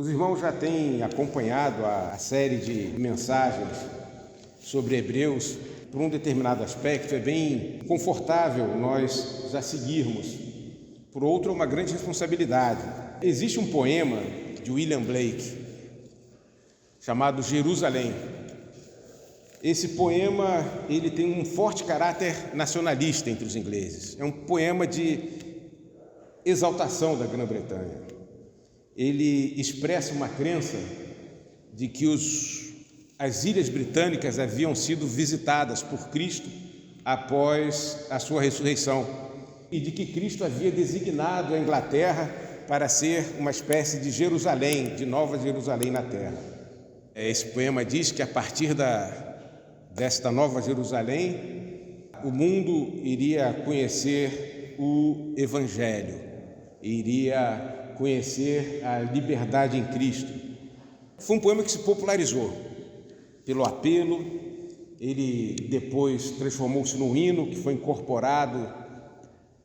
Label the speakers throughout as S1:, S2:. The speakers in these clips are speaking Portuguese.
S1: Os irmãos já têm acompanhado a série de mensagens sobre Hebreus. Por um determinado aspecto, é bem confortável nós já seguirmos. Por outro, é uma grande responsabilidade. Existe um poema de William Blake chamado Jerusalém. Esse poema ele tem um forte caráter nacionalista entre os ingleses. É um poema de exaltação da Grã-Bretanha. Ele expressa uma crença de que as ilhas britânicas haviam sido visitadas por Cristo após a sua ressurreição e de que Cristo havia designado a Inglaterra para ser uma espécie de Jerusalém, de Nova Jerusalém na Terra. Esse poema diz que a partir desta Nova Jerusalém, o mundo iria conhecer o Evangelho, iria conhecer a liberdade em Cristo. Foi um poema que se popularizou pelo apelo. Ele depois transformou-se num hino que foi incorporado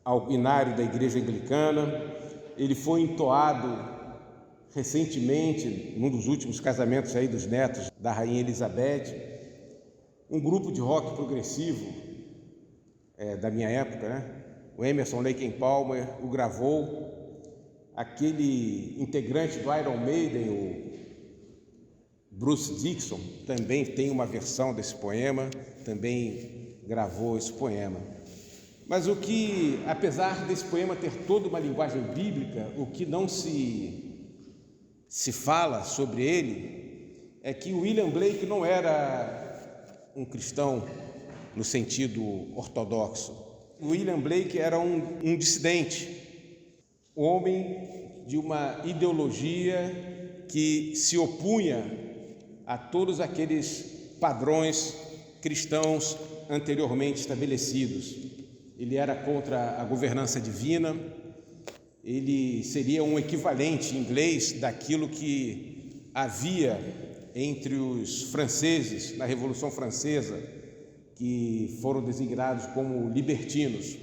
S1: ao hinário da Igreja Anglicana. Ele foi entoado recentemente, num dos últimos casamentos aí dos netos da Rainha Elizabeth. Um grupo de rock progressivo da minha época, né? O Emerson Lake and Palmer o gravou. Aquele integrante do Iron Maiden, o Bruce Dickinson, também tem uma versão desse poema, também gravou esse poema. Mas o que, apesar desse poema ter toda uma linguagem bíblica, o que não se fala sobre ele é que William Blake não era um cristão no sentido ortodoxo. William Blake era um dissidente, um homem de uma ideologia que se opunha a todos aqueles padrões cristãos anteriormente estabelecidos. Ele era contra a governança divina, ele seria um equivalente inglês daquilo que havia entre os franceses na Revolução Francesa, que foram designados como libertinos.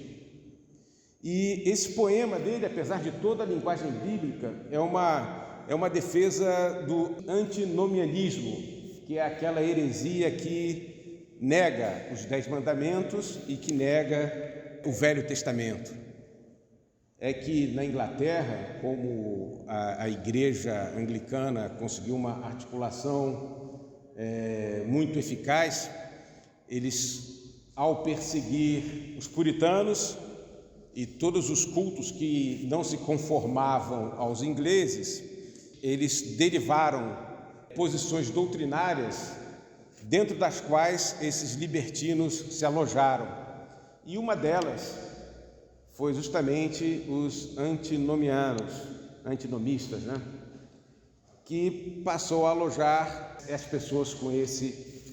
S1: E esse poema dele, apesar de toda a linguagem bíblica, é uma defesa do antinomianismo, que é aquela heresia que nega os 10 mandamentos e que nega o Velho Testamento. É que na Inglaterra, como a Igreja Anglicana conseguiu uma articulação muito eficaz, eles, ao perseguir os puritanos e todos os cultos que não se conformavam aos ingleses, eles derivaram posições doutrinárias dentro das quais esses libertinos se alojaram. E uma delas foi justamente os antinomistas, né? Que passou a alojar as pessoas com esse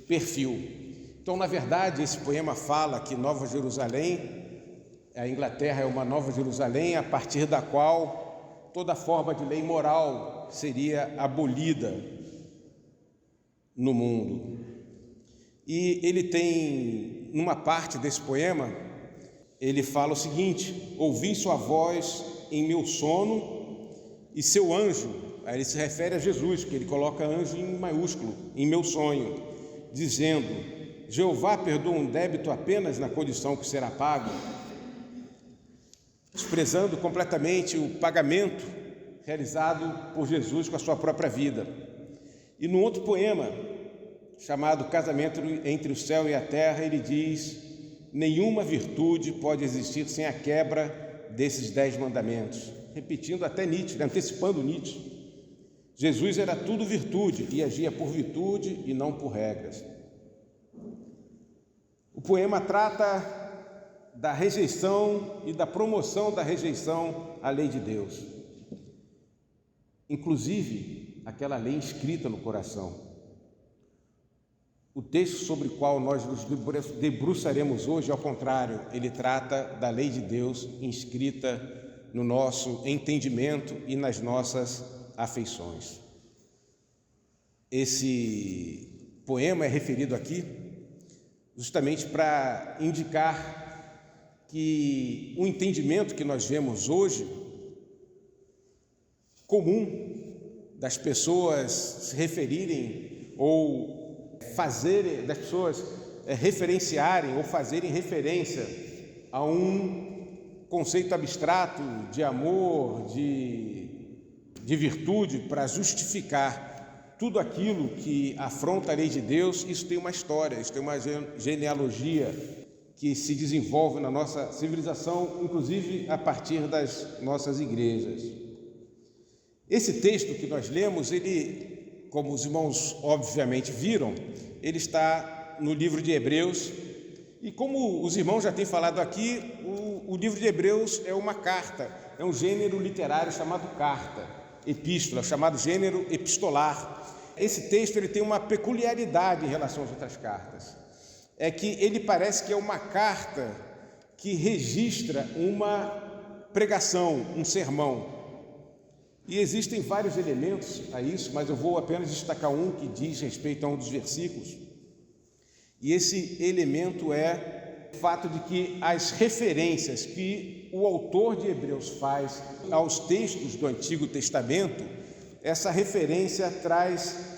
S1: perfil. Então, na verdade, esse poema fala que Nova Jerusalém, a Inglaterra é uma Nova Jerusalém a partir da qual toda forma de lei moral seria abolida no mundo. E ele tem, numa parte desse poema, ele fala o seguinte: ouvi sua voz em meu sono e seu anjo, aí ele se refere a Jesus, que ele coloca anjo em maiúsculo, em meu sonho, dizendo: Jeová perdoa um débito apenas na condição que será pago, desprezando completamente o pagamento realizado por Jesus com a sua própria vida. E num outro poema, chamado Casamento entre o Céu e a Terra, ele diz: nenhuma virtude pode existir sem a quebra desses 10 mandamentos. Repetindo até Nietzsche, antecipando Nietzsche. Jesus era tudo virtude e agia por virtude e não por regras. O poema trata da rejeição e da promoção da rejeição à lei de Deus. Inclusive, aquela lei inscrita no coração. O texto sobre o qual nós nos debruçaremos hoje, ao contrário, ele trata da lei de Deus inscrita no nosso entendimento e nas nossas afeições. Esse poema é referido aqui justamente para indicar que o entendimento que nós vemos hoje, comum, das pessoas se referirem ou fazerem, das pessoas referenciarem ou fazerem referência a um conceito abstrato de amor, de virtude, para justificar tudo aquilo que afronta a lei de Deus. Isso tem uma história, isso tem uma genealogia que se desenvolve na nossa civilização, inclusive a partir das nossas igrejas. Esse texto que nós lemos, ele, como os irmãos obviamente viram, ele está no livro de Hebreus, e como os irmãos já têm falado aqui, o livro de Hebreus é uma carta, é um gênero literário chamado carta, epístola, chamado gênero epistolar. Esse texto ele tem uma peculiaridade em relação às outras cartas, é que ele parece que é uma carta que registra uma pregação, um sermão. E existem vários elementos a isso, mas eu vou apenas destacar um que diz respeito a um dos versículos. E esse elemento é o fato de que as referências que o autor de Hebreus faz aos textos do Antigo Testamento, essa referência traz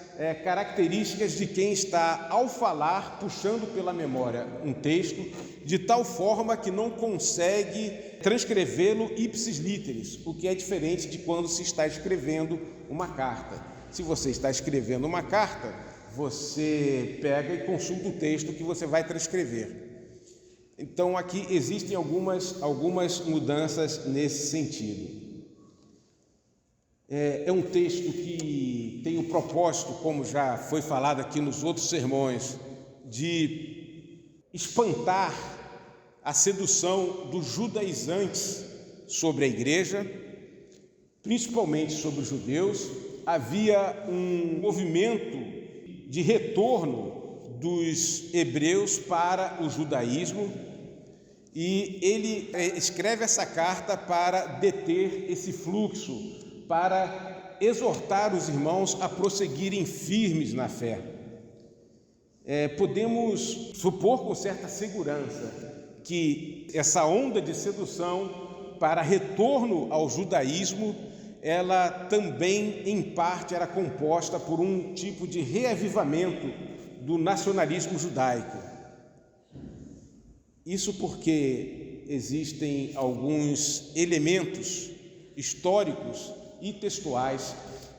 S1: características de quem está, ao falar, puxando pela memória um texto, de tal forma que não consegue transcrevê-lo ipsis literis, o que é diferente de quando se está escrevendo uma carta. Se você está escrevendo uma carta, você pega e consulta o texto que você vai transcrever. Então aqui existem algumas mudanças nesse sentido. É um texto que tem o propósito, como já foi falado aqui nos outros sermões, de espantar a sedução dos judaizantes sobre a igreja, principalmente sobre os judeus. Havia um movimento de retorno dos hebreus para o judaísmo, e ele escreve essa carta para deter esse fluxo, para exortar os irmãos a prosseguirem firmes na fé. Podemos supor com certa segurança que essa onda de sedução para retorno ao judaísmo, ela também, em parte, era composta por um tipo de reavivamento do nacionalismo judaico. Isso porque existem alguns elementos históricos e textuais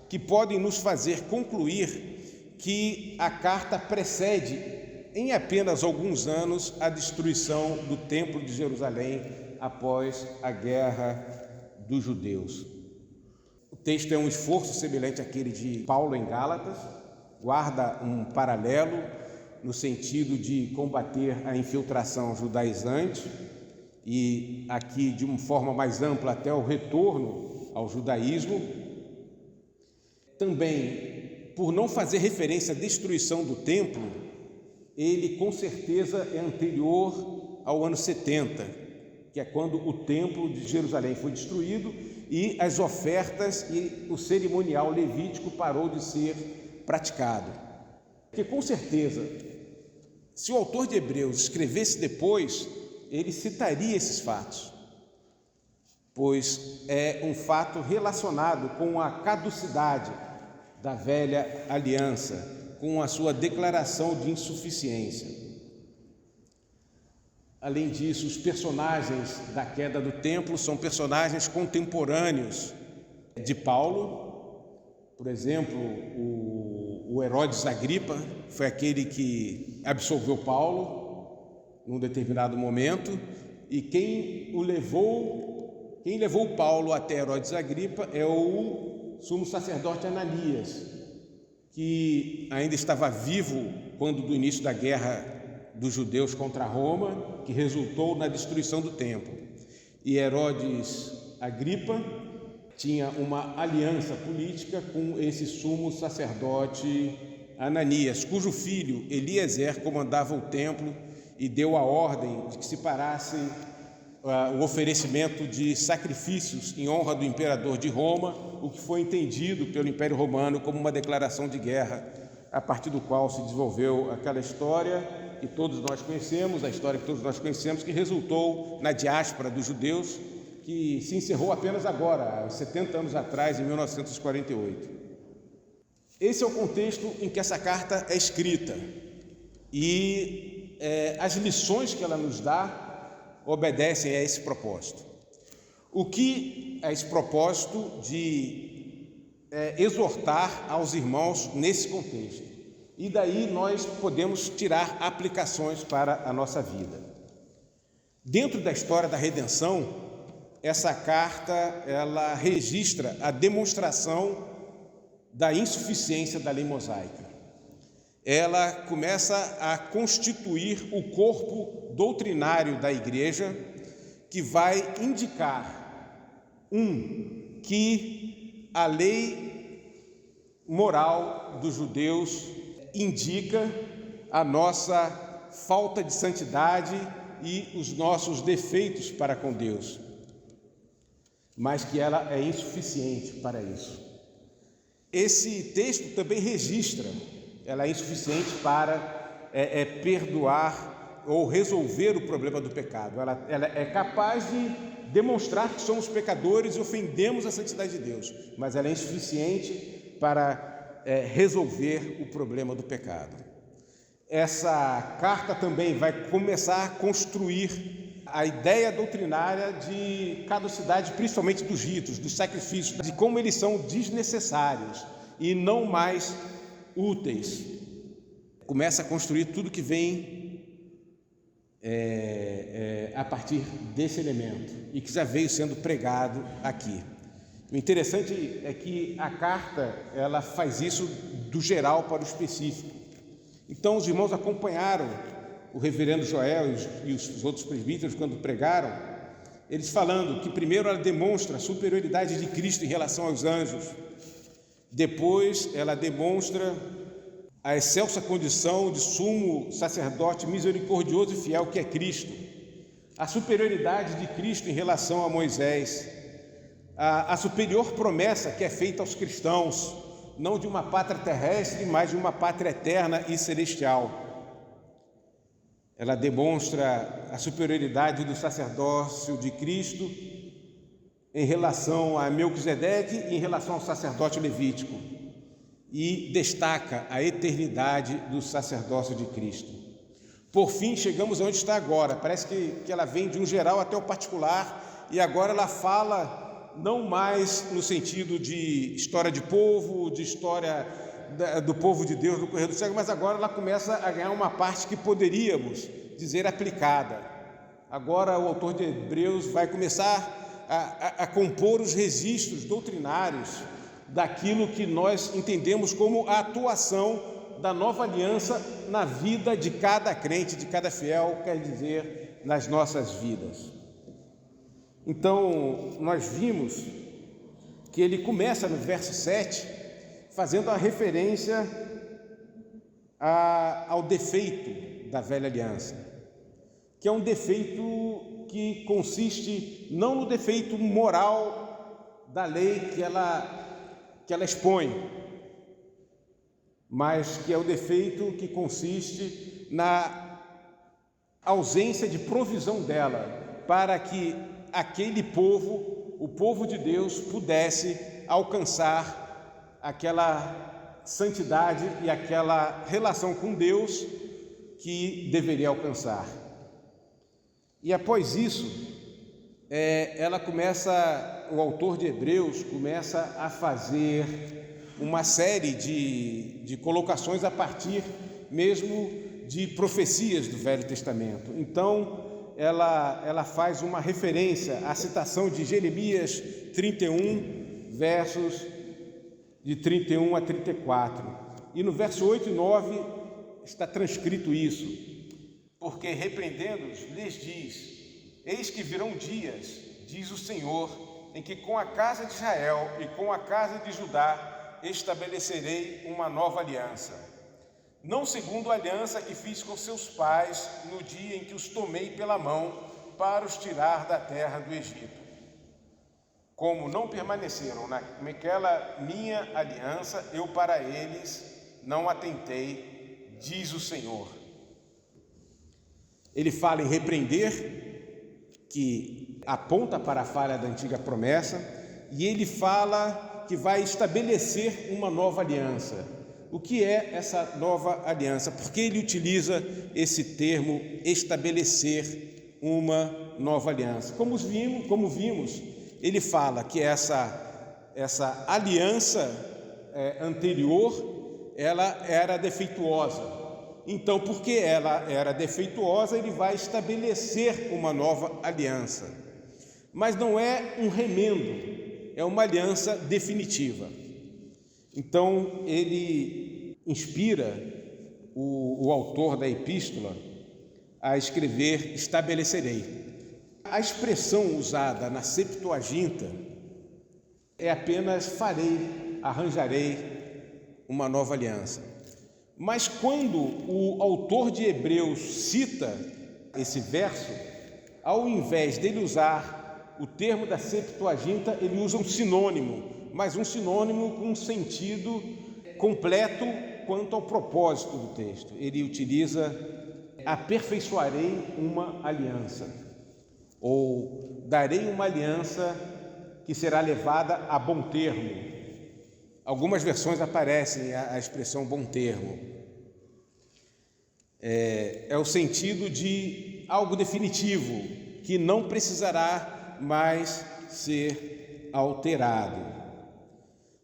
S1: que podem nos fazer concluir que a carta precede, em apenas alguns anos, a destruição do Templo de Jerusalém após a Guerra dos Judeus. O texto é um esforço semelhante àquele de Paulo em Gálatas, guarda um paralelo no sentido de combater a infiltração judaizante e aqui de uma forma mais ampla até o retorno ao judaísmo. Também, por não fazer referência à destruição do templo, ele com certeza é anterior ao ano 70, que é quando o templo de Jerusalém foi destruído e as ofertas e o cerimonial levítico parou de ser praticado. Porque com certeza, se o autor de Hebreus escrevesse depois, ele citaria esses fatos, pois é um fato relacionado com a caducidade da velha aliança, com a sua declaração de insuficiência. Além disso, os personagens da queda do templo são personagens contemporâneos de Paulo. Por exemplo, o Herodes Agripa foi aquele que absolveu Paulo num determinado momento, e quem levou Paulo até Herodes Agripa é o sumo sacerdote Ananias, que ainda estava vivo quando do início da guerra dos judeus contra Roma, que resultou na destruição do templo. E Herodes Agripa tinha uma aliança política com esse sumo sacerdote Ananias, cujo filho Eliezer comandava o templo e deu a ordem de que se parassem o oferecimento de sacrifícios em honra do imperador de Roma, o que foi entendido pelo Império Romano como uma declaração de guerra, a partir do qual se desenvolveu aquela história que todos nós conhecemos, a história que todos nós conhecemos, que resultou na diáspora dos judeus, que se encerrou apenas agora, 70 anos atrás, em 1948. Esse é o contexto em que essa carta é escrita e as lições que ela nos dá obedecem a esse propósito. O que é esse propósito de exortar aos irmãos nesse contexto? E daí nós podemos tirar aplicações para a nossa vida. Dentro da história da redenção, essa carta ela registra a demonstração da insuficiência da lei mosaica. Ela começa a constituir o corpo doutrinário da igreja, que vai indicar, que a lei moral dos judeus indica a nossa falta de santidade e os nossos defeitos para com Deus, mas que ela é insuficiente para isso. Esse texto também registra, ela é insuficiente para perdoar ou resolver o problema do pecado. Ela é capaz de demonstrar que somos pecadores e ofendemos a santidade de Deus, mas ela é insuficiente para resolver o problema do pecado. Essa carta também vai começar a construir a ideia doutrinária de caducidade, principalmente dos ritos, dos sacrifícios, de como eles são desnecessários e não mais úteis. Começa a construir tudo que vem a partir desse elemento e que já veio sendo pregado aqui. O interessante é que a carta ela faz isso do geral para o específico. Então os irmãos acompanharam o reverendo Joel e os outros presbíteros quando pregaram, eles falando que primeiro ela demonstra a superioridade de Cristo em relação aos anjos, depois ela demonstra a excelsa condição de sumo sacerdote misericordioso e fiel que é Cristo, a superioridade de Cristo em relação a Moisés, a superior promessa que é feita aos cristãos, não de uma pátria terrestre, mas de uma pátria eterna e celestial. Ela demonstra a superioridade do sacerdócio de Cristo em relação a Melquisedeque e em relação ao sacerdote levítico, e destaca a eternidade do sacerdócio de Cristo. Por fim, chegamos onde está agora. Parece que ela vem de um geral até o particular, e agora ela fala não mais no sentido de história de povo, de história do povo de Deus no correr do século, mas agora ela começa a ganhar uma parte que poderíamos dizer aplicada. Agora o autor de Hebreus vai começar a compor os registros doutrinários daquilo que nós entendemos como a atuação da nova aliança na vida de cada crente, de cada fiel, quer dizer, nas nossas vidas. Então, nós vimos que ele começa no verso 7, fazendo a referência ao defeito da velha aliança, que é um defeito que consiste não no defeito moral da lei que ela expõe, mas que é o defeito que consiste na ausência de provisão dela, para que aquele povo, o povo de Deus, pudesse alcançar aquela santidade e aquela relação com Deus que deveria alcançar. E após isso, o autor de Hebreus começa a fazer uma série de colocações a partir mesmo de profecias do Velho Testamento. Então, ela faz uma referência à citação de Jeremias 31, versos de 31 a 34. E no verso 8 e 9 está transcrito isso: porque repreendendo-os, lhes diz: eis que virão dias, diz o Senhor, em que com a casa de Israel e com a casa de Judá estabelecerei uma nova aliança, não segundo a aliança que fiz com seus pais no dia em que os tomei pela mão para os tirar da terra do Egito. Como não permaneceram naquela minha aliança, eu para eles não atentei, diz o Senhor. Ele fala em repreender, que aponta para a falha da antiga promessa, e ele fala que vai estabelecer uma nova aliança. O que é essa nova aliança? Por que ele utiliza esse termo estabelecer uma nova aliança? Como vimos, ele fala que essa aliança anterior, ela era defeituosa. Então, porque ela era defeituosa, ele vai estabelecer uma nova aliança. Mas não é um remendo, é uma aliança definitiva. Então, ele inspira o autor da epístola a escrever estabelecerei. A expressão usada na Septuaginta é apenas farei, arranjarei uma nova aliança. Mas quando o autor de Hebreus cita esse verso, ao invés dele usar o termo da Septuaginta, ele usa um sinônimo, mas um sinônimo com um sentido completo quanto ao propósito do texto. Ele utiliza aperfeiçoarei uma aliança, ou darei uma aliança que será levada a bom termo. Algumas versões aparecem a expressão bom termo. É o sentido de algo definitivo, que não precisará mais ser alterado.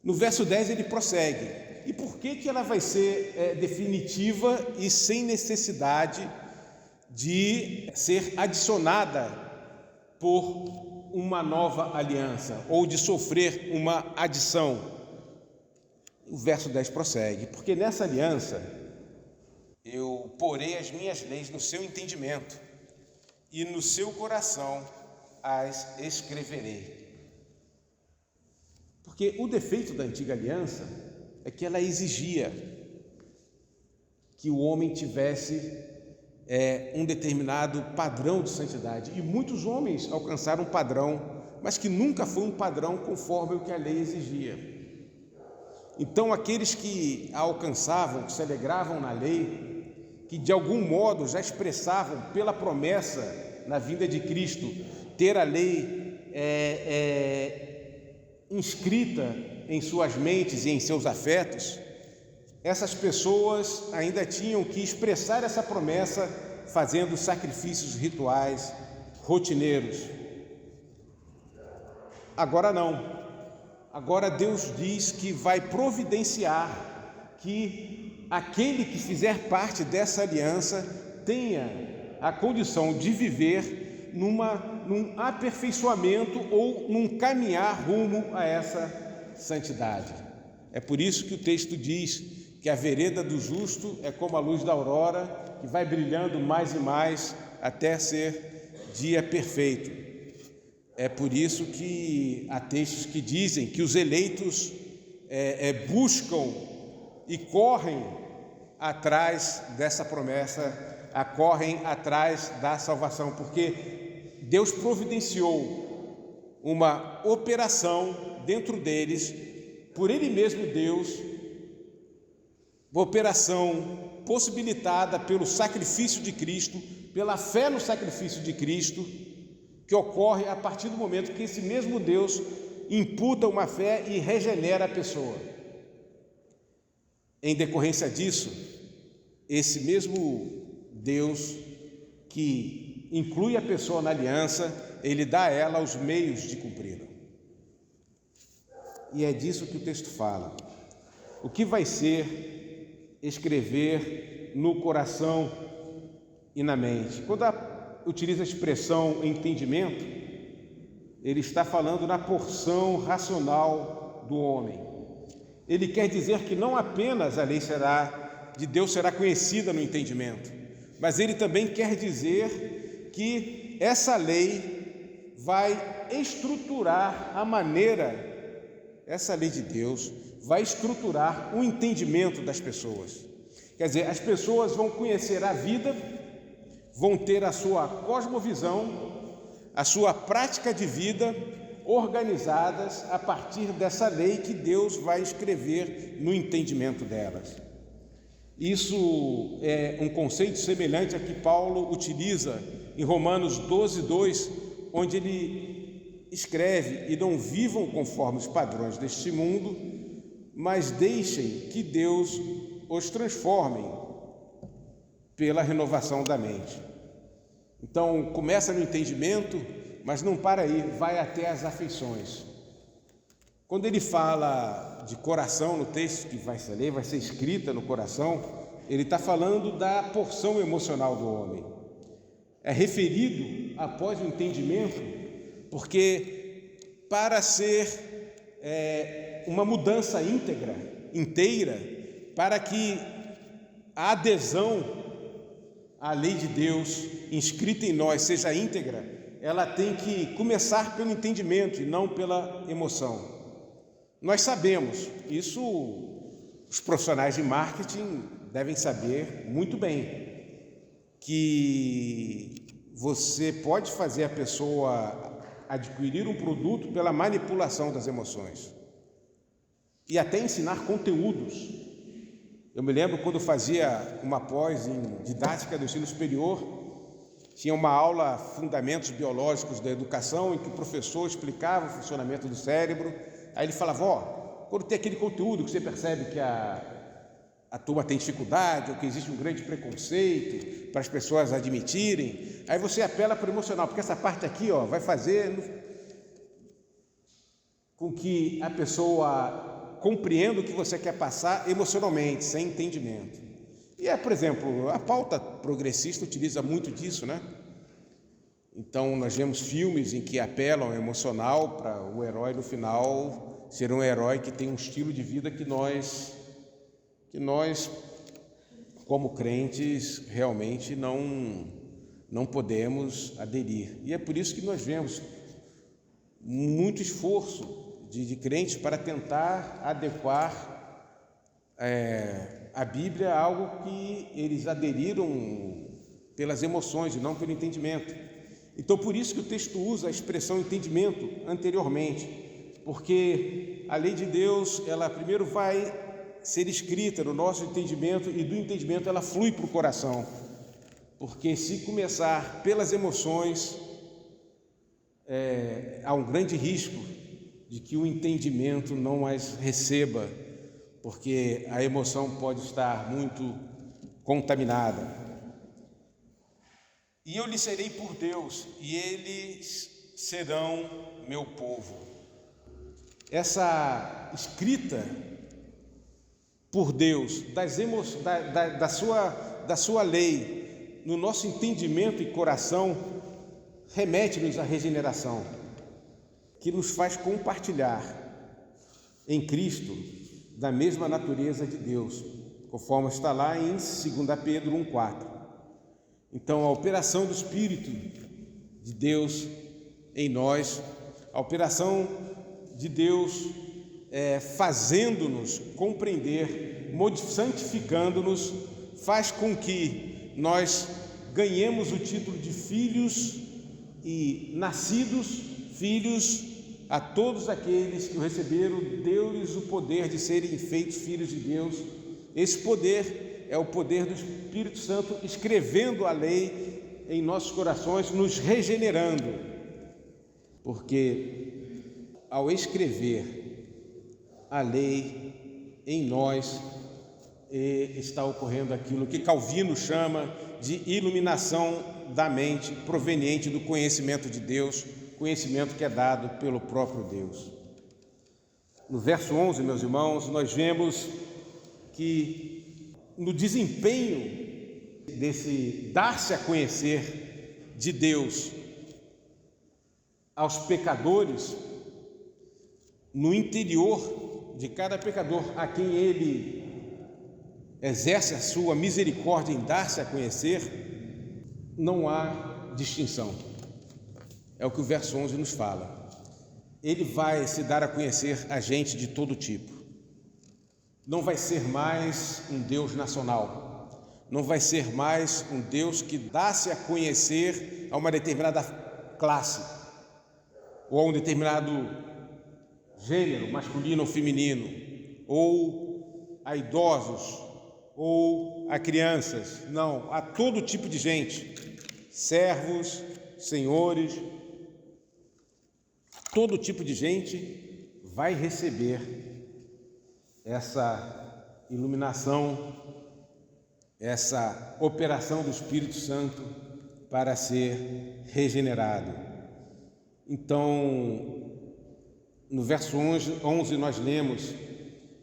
S1: No verso 10 ele prossegue. E por que ela vai ser definitiva e sem necessidade de ser adicionada por uma nova aliança, ou de sofrer uma adição? O verso 10 prossegue: porque nessa aliança eu porei as minhas leis no seu entendimento, e no seu coração as escreverei. Porque o defeito da antiga aliança é que ela exigia que o homem tivesse um determinado padrão de santidade, e muitos homens alcançaram um padrão, mas que nunca foi um padrão conforme o que a lei exigia. Então, aqueles que a alcançavam, que se alegravam na lei, que de algum modo já expressavam pela promessa na vinda de Cristo ter a lei inscrita em suas mentes e em seus afetos, essas pessoas ainda tinham que expressar essa promessa fazendo sacrifícios rituais rotineiros. Agora não. Agora Deus diz que vai providenciar que aquele que fizer parte dessa aliança tenha a condição de viver num aperfeiçoamento ou num caminhar rumo a essa santidade. É por isso que o texto diz que a vereda do justo é como a luz da aurora, que vai brilhando mais e mais até ser dia perfeito. É por isso que há textos que dizem que os eleitos buscam e correm atrás dessa promessa, correm atrás da salvação, porque Deus providenciou uma operação dentro deles, por Ele mesmo Deus, uma operação possibilitada pelo sacrifício de Cristo, pela fé no sacrifício de Cristo, que ocorre a partir do momento que esse mesmo Deus imputa uma fé e regenera a pessoa. Em decorrência disso, esse mesmo Deus que inclui a pessoa na aliança, ele dá a ela os meios de cumpri-la. E é disso que o texto fala. O que vai ser escrever no coração e na mente? Quando utiliza a expressão entendimento, ele está falando na porção racional do homem. Ele quer dizer que não apenas a lei de Deus será conhecida no entendimento, mas ele também quer dizer que essa lei vai estruturar essa lei de Deus vai estruturar o entendimento das pessoas. Quer dizer, as pessoas vão conhecer a vida, vão ter a sua cosmovisão, a sua prática de vida organizadas a partir dessa lei que Deus vai escrever no entendimento delas. Isso é um conceito semelhante a que Paulo utiliza em Romanos 12:2, onde ele escreve: e não vivam conforme os padrões deste mundo, mas deixem que Deus os transforme pela renovação da mente. Então, começa no entendimento, mas não para aí, vai até as afeições. Quando ele fala de coração no texto que vai ser ler, vai ser escrita no coração, ele está falando da porção emocional do homem. É referido após o entendimento, porque para ser uma mudança inteira, para que a adesão à lei de Deus inscrita em nós seja íntegra, ela tem que começar pelo entendimento e não pela emoção. Nós sabemos, isso os profissionais de marketing devem saber muito bem, que você pode fazer a pessoa adquirir um produto pela manipulação das emoções e até ensinar conteúdos. Eu me lembro quando fazia uma pós em didática do ensino superior, tinha uma aula Fundamentos Biológicos da Educação, em que o professor explicava o funcionamento do cérebro. Aí ele falava: quando tem aquele conteúdo que você percebe que a turma tem dificuldade, ou que existe um grande preconceito para as pessoas admitirem, aí você apela para o emocional, porque essa parte aqui vai fazer com que a pessoa compreenda o que você quer passar emocionalmente, sem entendimento. E por exemplo, a pauta progressista utiliza muito disso, né? Então, nós vemos filmes em que apelam ao emocional para o herói, no final, ser um herói que tem um estilo de vida que nós, como crentes, realmente não podemos aderir. E é por isso que nós vemos muito esforço de crentes para tentar adequar a Bíblia a algo que eles aderiram pelas emoções e não pelo entendimento. Então, por isso que o texto usa a expressão entendimento anteriormente, porque a lei de Deus, ela primeiro vai ser escrita no nosso entendimento e do entendimento ela flui para o coração, porque se começar pelas emoções, há um grande risco de que o entendimento não as receba, porque a emoção pode estar muito contaminada. E eu lhes serei por Deus, e eles serão meu povo. Essa escrita por Deus, da sua lei, no nosso entendimento e coração, remete-nos à regeneração, que nos faz compartilhar em Cristo da mesma natureza de Deus, conforme está lá em 2 Pedro 1,4. Então, a operação do Espírito de Deus em nós, a operação de Deus fazendo-nos compreender, santificando-nos, faz com que nós ganhemos o título de filhos e nascidos filhos. A todos aqueles que o receberam, deu-lhes o poder de serem feitos filhos de Deus. Esse poder é o poder do Espírito Santo escrevendo a lei em nossos corações, nos regenerando, porque ao escrever a lei em nós está ocorrendo aquilo que Calvino chama de iluminação da mente proveniente do conhecimento de Deus, conhecimento que é dado pelo próprio Deus. No verso 11, meus irmãos, nós vemos que no desempenho desse dar-se a conhecer de Deus aos pecadores, no interior de cada pecador a quem Ele exerce a sua misericórdia em dar-se a conhecer, não há distinção. É o que o verso 11 nos fala. Ele vai se dar a conhecer a gente de todo tipo. Não vai ser mais um Deus nacional. Não vai ser mais um Deus que dá-se a conhecer a uma determinada classe ou a um determinado gênero, masculino ou feminino, ou a idosos, ou a crianças. Não, a todo tipo de gente, servos, senhores, todo tipo de gente vai receber essa iluminação, essa operação do Espírito Santo para ser regenerado. Então, no verso 11 nós lemos: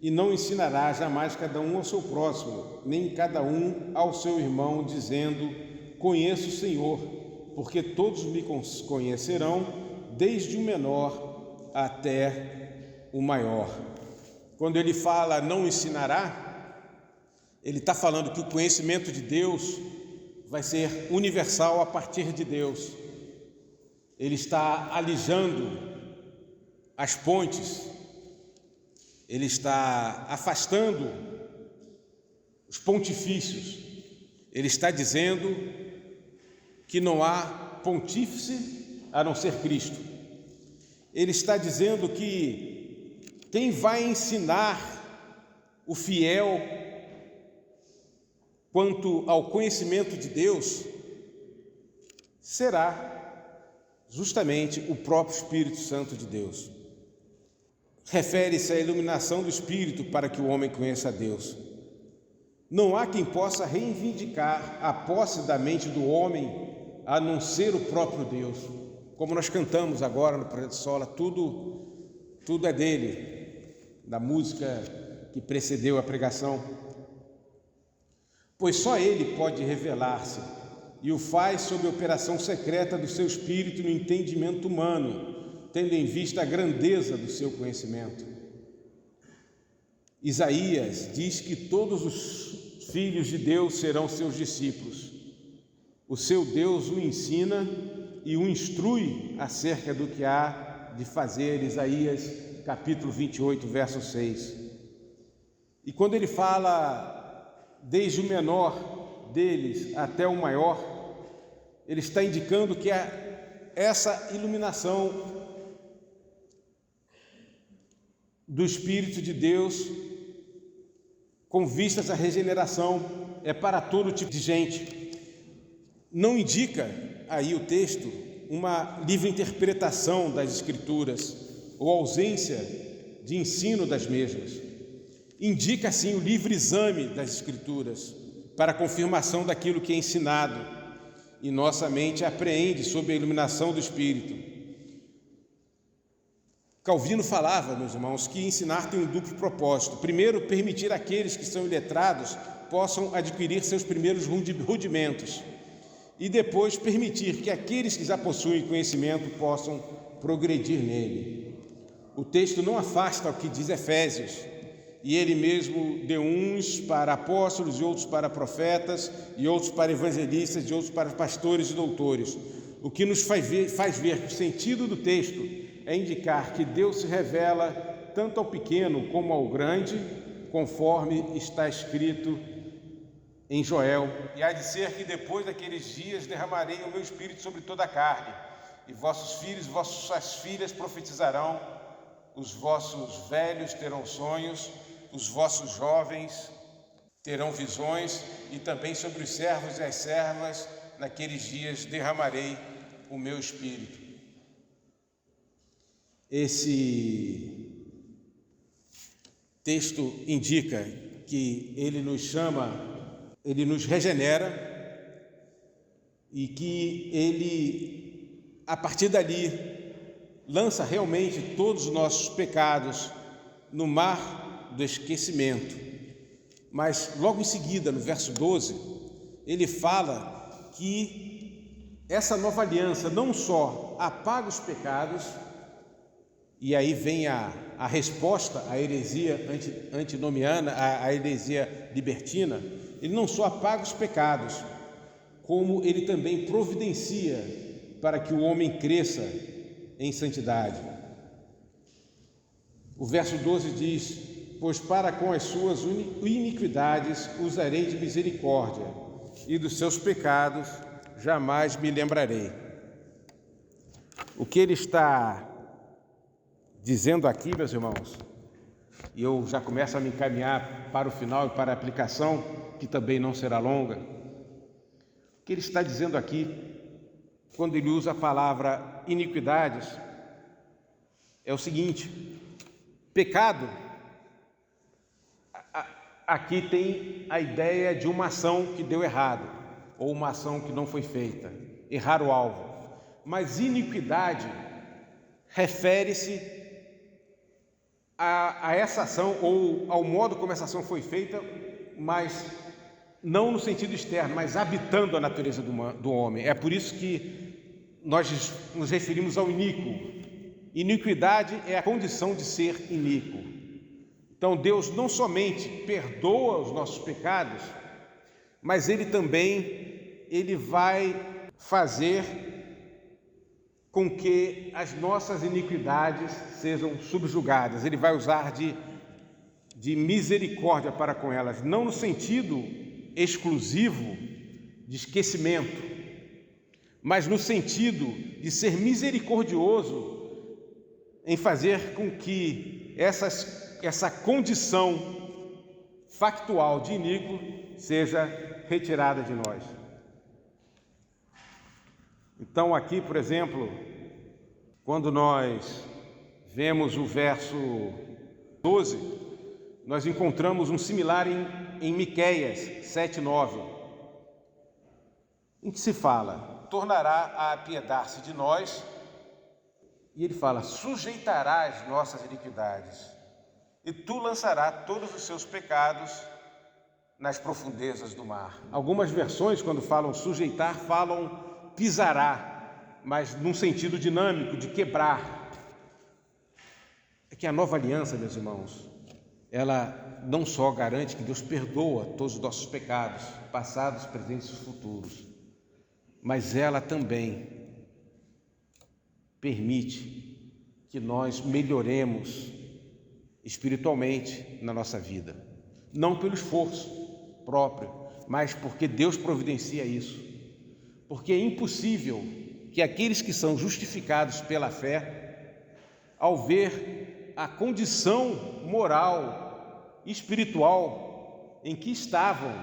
S1: e não ensinará jamais cada um ao seu próximo, nem cada um ao seu irmão, dizendo: conheço o Senhor, porque todos me conhecerão, desde o menor até o maior. Quando ele fala não ensinará, ele está falando que o conhecimento de Deus vai ser universal a partir de Deus. Ele está alijando as pontes, ele está afastando os pontifícios, ele está dizendo que não há pontífice a não ser Cristo. Ele está dizendo que quem vai ensinar o fiel quanto ao conhecimento de Deus será justamente o próprio Espírito Santo de Deus. Refere-se à iluminação do Espírito para que o homem conheça a Deus. Não há quem possa reivindicar a posse da mente do homem a não ser o próprio Deus. Como nós cantamos agora no Projeto Sola, tudo é dele, da música que precedeu a pregação. Pois só ele pode revelar-se, e o faz sob a operação secreta do seu espírito no entendimento humano, tendo em vista a grandeza do seu conhecimento. Isaías diz que todos os filhos de Deus serão seus discípulos. O seu Deus o ensina e o instrui acerca do que há de fazer. Isaías capítulo 28, verso 6. E quando ele fala desde o menor deles até o maior, ele está indicando que essa iluminação do Espírito de Deus, com vistas à regeneração, é para todo tipo de gente. Não indica aí o texto uma livre interpretação das Escrituras ou ausência de ensino das mesmas. Indica, sim, o livre exame das Escrituras para a confirmação daquilo que é ensinado, e nossa mente apreende sob a iluminação do Espírito. Calvino falava, meus irmãos, que ensinar tem um duplo propósito. Primeiro, permitir àqueles que são iletrados possam adquirir seus primeiros rudimentos, e depois permitir que aqueles que já possuem conhecimento possam progredir nele. O texto não afasta o que diz Efésios: e ele mesmo deu uns para apóstolos, e outros para profetas, e outros para evangelistas, e outros para pastores e doutores. O que nos faz ver que o sentido do texto é indicar que Deus se revela tanto ao pequeno como ao grande, conforme está escrito em Joel: e há de ser que depois daqueles dias derramarei o meu espírito sobre toda a carne, e vossos filhos e vossas filhas profetizarão, os vossos velhos terão sonhos, os vossos jovens terão visões, e também sobre os servos e as servas naqueles dias derramarei o meu espírito. Esse texto indica que ele nos chama, ele nos regenera, e que ele, a partir dali, lança realmente todos os nossos pecados no mar do esquecimento. Mas logo em seguida, no verso 12, ele fala que essa nova aliança não só apaga os pecados, e aí vem a resposta à heresia antinomiana, à heresia libertina. Ele não só apaga os pecados, como ele também providencia para que o homem cresça em santidade. O verso 12 diz: pois para com as suas iniquidades usarei de misericórdia, e dos seus pecados jamais me lembrarei. O que ele está dizendo aqui, meus irmãos, e eu já começo a me encaminhar para o final e para a aplicação, que também não será longa. O que ele está dizendo aqui, quando ele usa a palavra iniquidades, é o seguinte: pecado, aqui tem a ideia de uma ação que deu errado, ou uma ação que não foi feita, errar o alvo. Mas iniquidade refere-se a essa ação, ou ao modo como essa ação foi feita, mas não no sentido externo, mas habitando a natureza do homem. É por isso que nós nos referimos ao iníquo. Iniquidade é a condição de ser iníquo. Então Deus não somente perdoa os nossos pecados, mas Ele vai fazer com que as nossas iniquidades sejam subjugadas. Ele vai usar de misericórdia para com elas, não no sentido exclusivo de esquecimento, mas no sentido de ser misericordioso em fazer com que essa condição factual de iníquo seja retirada de nós. Então aqui, por exemplo, quando nós vemos o verso 12, nós encontramos um similar em Miqueias 7:9, em que se fala: tornará a apiedar-se de nós, e ele fala: sujeitará as nossas iniquidades, e tu lançarás todos os seus pecados nas profundezas do mar. Algumas versões, quando falam sujeitar, falam pisará, mas num sentido dinâmico, de quebrar. É que a nova aliança, meus irmãos, ela não só garante que Deus perdoa todos os nossos pecados, passados, presentes e futuros, mas ela também permite que nós melhoremos espiritualmente na nossa vida, não pelo esforço próprio, mas porque Deus providencia isso. Porque é impossível que aqueles que são justificados pela fé, ao ver a condição moral e espiritual em que estavam,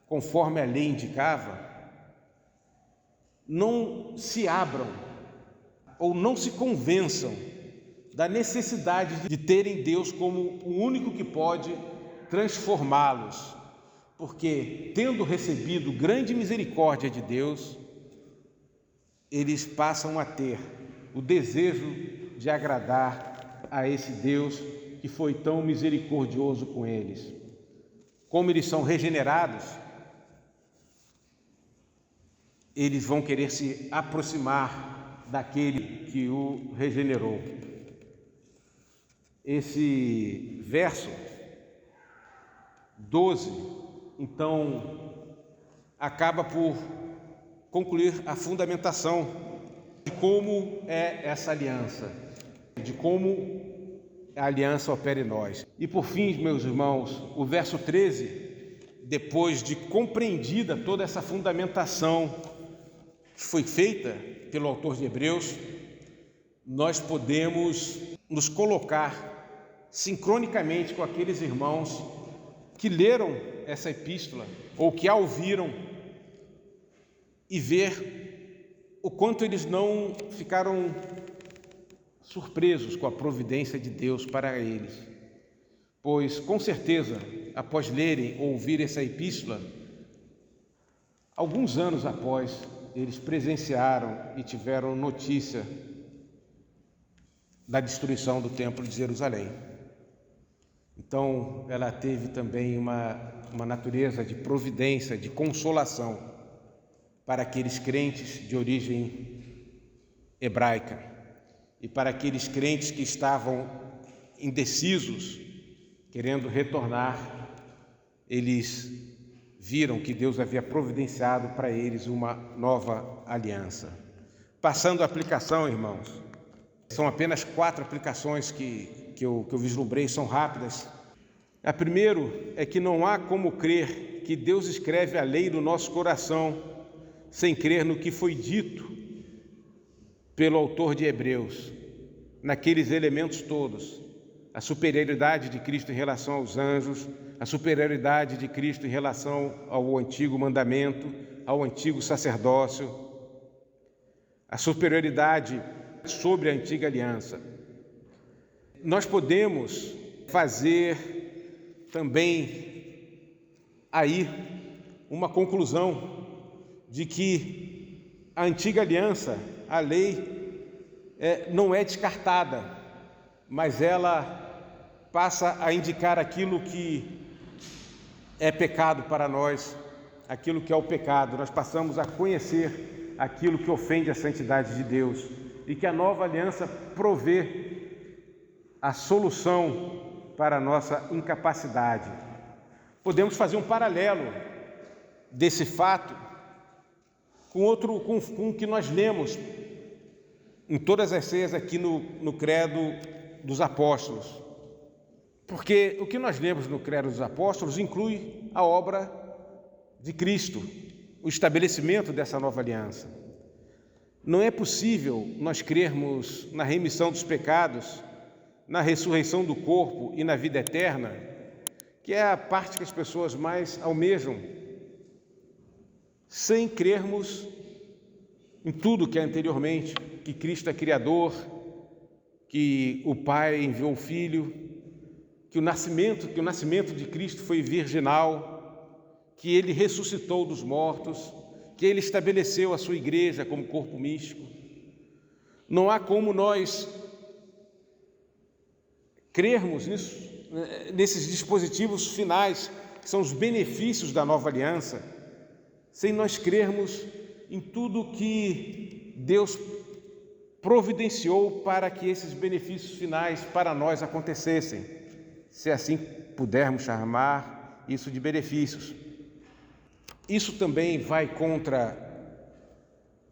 S1: conforme a lei indicava, não se abram ou não se convençam da necessidade de terem Deus como o único que pode transformá-los. Porque, tendo recebido grande misericórdia de Deus, eles passam a ter o desejo de agradar a esse Deus que foi tão misericordioso com eles. Como eles são regenerados, eles vão querer se aproximar daquele que o regenerou. Esse verso 12, então, acaba por concluir a fundamentação de como é essa aliança, de como a aliança opera em nós. E por fim, meus irmãos, o verso 13, depois de compreendida toda essa fundamentação que foi feita pelo autor de Hebreus, nós podemos nos colocar sincronicamente com aqueles irmãos que leram essa epístola ou que a ouviram e ver o quanto eles não ficaram surpresos com a providência de Deus para eles. Pois, com certeza, após lerem ou ouvirem essa epístola, alguns anos após, eles presenciaram e tiveram notícia da destruição do Templo de Jerusalém. Então, ela teve também uma natureza de providência, de consolação para aqueles crentes de origem hebraica e para aqueles crentes que estavam indecisos, querendo retornar. Eles viram que Deus havia providenciado para eles uma nova aliança. Passando a aplicação, irmãos, são apenas 4 aplicações que eu vislumbrei, são rápidas. A primeira é que não há como crer que Deus escreve a lei no nosso coração sem crer no que foi dito pelo autor de Hebreus, naqueles elementos todos: a superioridade de Cristo em relação aos anjos, a superioridade de Cristo em relação ao antigo mandamento, ao antigo sacerdócio, a superioridade sobre a antiga aliança, nós podemos fazer também aí uma conclusão de que a antiga aliança, a lei, não é descartada, mas ela passa a indicar aquilo que é pecado para nós, aquilo que é o pecado. Nós passamos a conhecer aquilo que ofende a santidade de Deus e que a nova aliança provê a solução para a nossa incapacidade. Podemos fazer um paralelo desse fato com o que nós lemos em todas as ceias aqui no Credo dos Apóstolos. Porque o que nós lemos no Credo dos Apóstolos inclui a obra de Cristo, o estabelecimento dessa nova aliança. Não é possível nós crermos na remissão dos pecados, na ressurreição do corpo e na vida eterna, que é a parte que as pessoas mais almejam, sem crermos em tudo que é anteriormente, que Cristo é Criador, que o Pai enviou o Filho, que o nascimento de Cristo foi virginal, que Ele ressuscitou dos mortos, que Ele estabeleceu a sua igreja como corpo místico. Não há como nós crermos nesses dispositivos finais, que são os benefícios da nova aliança, sem nós crermos em tudo que Deus providenciou para que esses benefícios finais para nós acontecessem, se assim pudermos chamar isso de benefícios. Isso também vai contra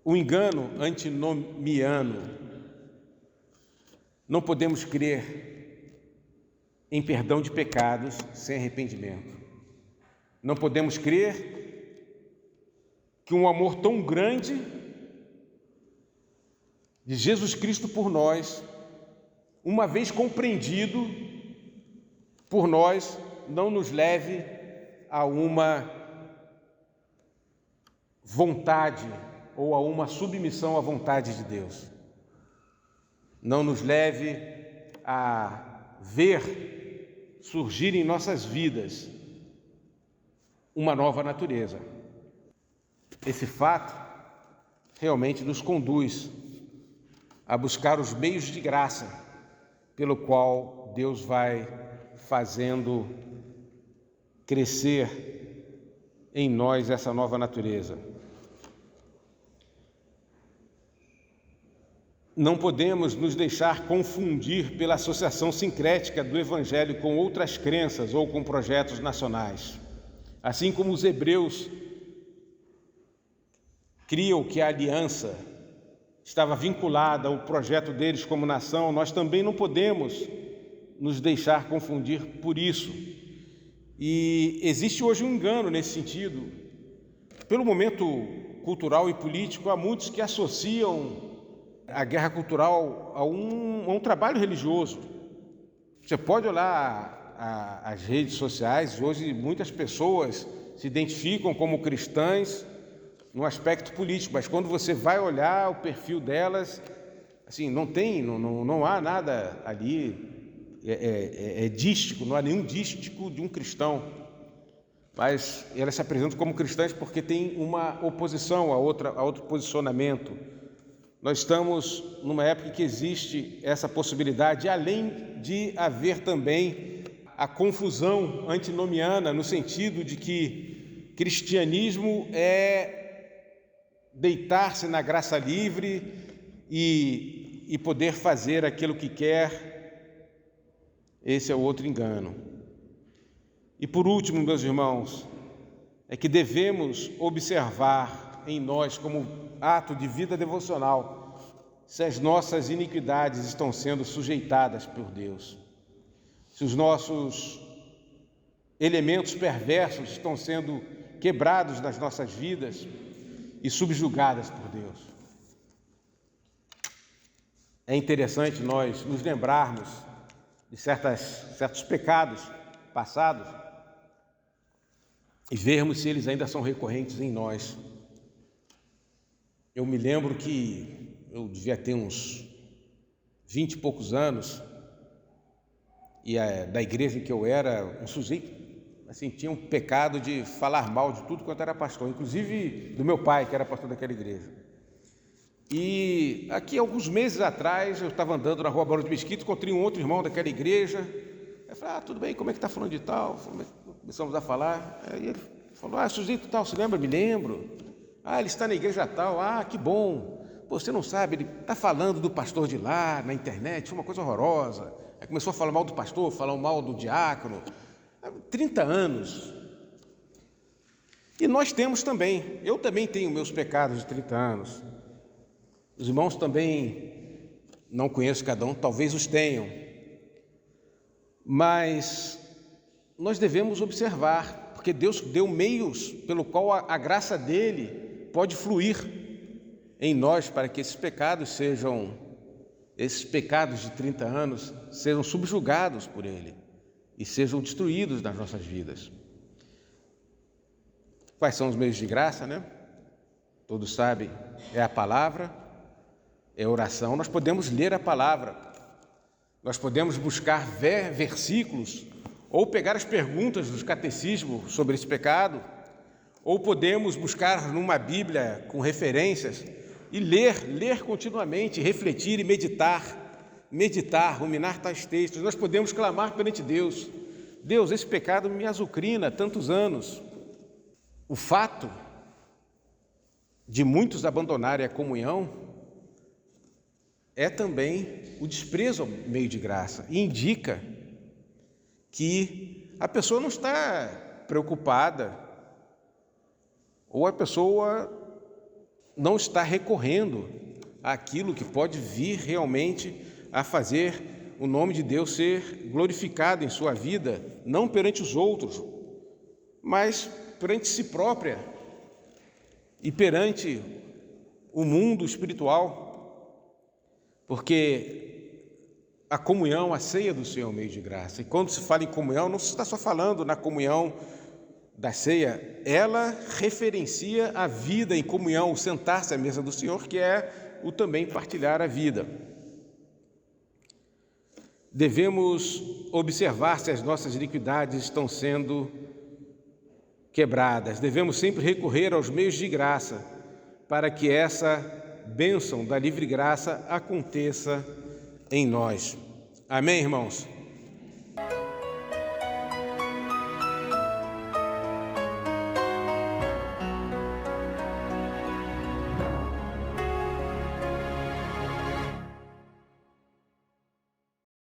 S1: o engano antinomiano. Não podemos crer em perdão de pecados sem arrependimento. Não podemos crer que um amor tão grande de Jesus Cristo por nós, uma vez compreendido por nós, não nos leve a uma vontade ou a uma submissão à vontade de Deus. Não nos leve a ver surgir em nossas vidas uma nova natureza. Esse fato realmente nos conduz a buscar os meios de graça pelo qual Deus vai fazendo crescer em nós essa nova natureza. Não podemos nos deixar confundir pela associação sincrética do Evangelho com outras crenças ou com projetos nacionais. Assim como os hebreus criam que a aliança estava vinculada ao projeto deles como nação, nós também não podemos nos deixar confundir por isso. E existe hoje um engano nesse sentido. Pelo momento cultural e político, há muitos que associam a guerra cultural a um trabalho religioso. Você pode olhar as redes sociais, hoje muitas pessoas se identificam como cristãs no aspecto político, mas quando você vai olhar o perfil delas, assim, não há nada ali, é dístico, não há nenhum dístico de um cristão, mas elas se apresentam como cristãs porque tem uma oposição a outro posicionamento. Nós estamos numa época que existe essa possibilidade, além de haver também a confusão antinomiana, no sentido de que cristianismo é deitar-se na graça livre e poder fazer aquilo que quer. Esse é o outro engano. E por último, meus irmãos, é que devemos observar em nós, como ato de vida devocional, se as nossas iniquidades estão sendo sujeitadas por Deus, se os nossos elementos perversos estão sendo quebrados nas nossas vidas e subjugadas por Deus. É interessante nós nos lembrarmos de certos pecados passados e vermos se eles ainda são recorrentes em nós. Eu me lembro que eu devia ter uns 20 e poucos anos, e da igreja em que eu era, um sujeito, assim, tinha um pecado de falar mal de tudo quanto era pastor, inclusive do meu pai, que era pastor daquela igreja. E aqui, alguns meses atrás, eu estava andando na rua Barão de Mesquita, encontrei um outro irmão daquela igreja. Eu falei, tudo bem, como é que está falando de tal? Começamos a falar. Aí ele falou, sujeito tal, se lembra? Me lembro. Ele está na igreja tal. Que bom. Pô, você não sabe, ele está falando do pastor de lá, na internet, foi uma coisa horrorosa. Aí começou a falar mal do pastor, falar mal do diácono. 30 anos. E nós temos também, eu também tenho meus pecados de 30 anos. Os irmãos também, não conheço cada um, talvez os tenham. Mas nós devemos observar, porque Deus deu meios pelo qual a graça dele pode fluir em nós para que esses pecados de 30 anos sejam subjugados por ele e sejam destruídos nas nossas vidas. Quais são os meios de graça, né? Todos sabem, é a palavra, é a oração. Nós podemos ler a palavra, nós podemos buscar versículos, ou pegar as perguntas dos catecismos sobre esse pecado, ou podemos buscar numa Bíblia com referências e ler continuamente, refletir e meditar, ruminar tais textos. Nós podemos clamar perante Deus. Deus, esse pecado me azucrina há tantos anos. O fato de muitos abandonarem a comunhão é também o desprezo ao meio de graça e indica que a pessoa não está preocupada ou a pessoa não está recorrendo àquilo que pode vir realmente a fazer o nome de Deus ser glorificado em sua vida, não perante os outros, mas perante si própria e perante o mundo espiritual. Porque a comunhão, a ceia do Senhor é um meio de graça. E quando se fala em comunhão, não se está só falando na comunhão da ceia, ela referencia a vida em comunhão, o sentar-se à mesa do Senhor, que é o também partilhar a vida. Devemos observar se as nossas iniquidades estão sendo quebradas. Devemos sempre recorrer aos meios de graça para que essa bênção da livre graça aconteça em nós. Amém, irmãos?